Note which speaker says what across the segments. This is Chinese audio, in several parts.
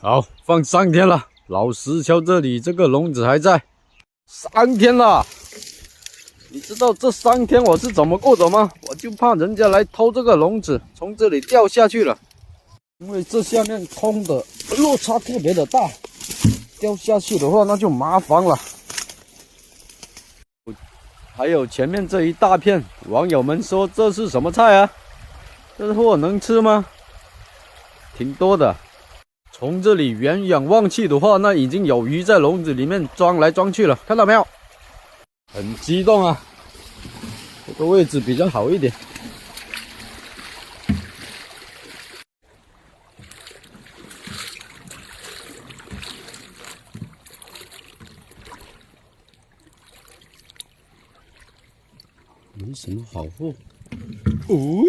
Speaker 1: 好，放3天了。老石桥这里这个笼子还在，3天了。你知道这3天我是怎么过的吗？我就怕人家来偷这个笼子，从这里掉下去了。因为这下面空的落差特别的大，掉下去的话那就麻烦了。还有前面这一大片，网友们说这是什么菜啊？这货能吃吗？挺多的。从这里远远望去的话，那已经有鱼在笼子里面装来装去了，看到没有？很激动啊！这个位置比较好一点。没什么好货。哦，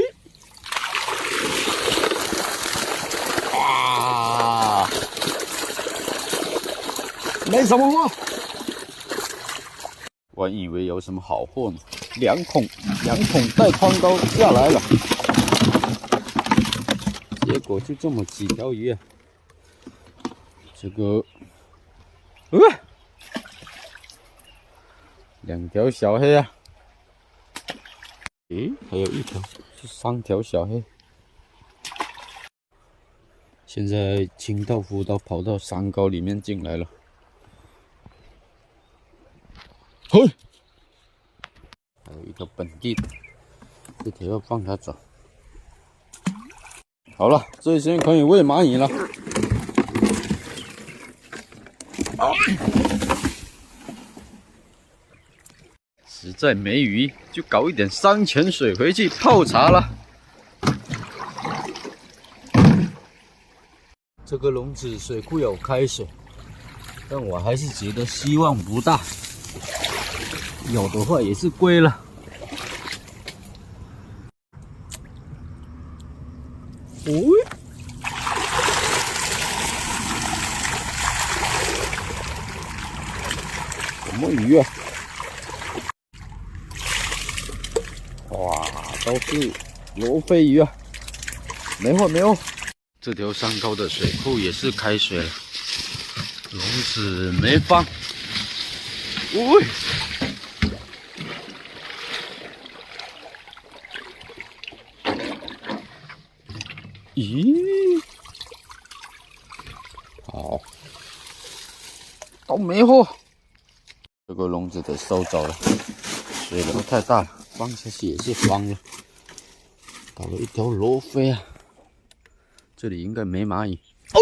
Speaker 1: 啊，没什么货。我以为有什么好货呢，2桶带宽膏下来了，结果就这么几条鱼啊。这个，2条小黑啊。诶，还有1条，是3条小黑。现在清道夫都跑到山沟里面进来了。嘿，还有一个本地的，这条要放它走。好了，这些可以喂蚂蚁了。实在没鱼，就搞一点山泉水回去泡茶了。这个笼子水库有开水，但我还是觉得希望不大。有的话也是龟了。哦，什么鱼啊？哇，都是罗非鱼啊！没货没货。这条山沟的水库也是开水了，笼子没放。喂，咦，好，都没货。这个笼子得收走了，水流太大了，放下去也是慌了。搞了一条罗非啊，这里应该没蚂蚁。哎，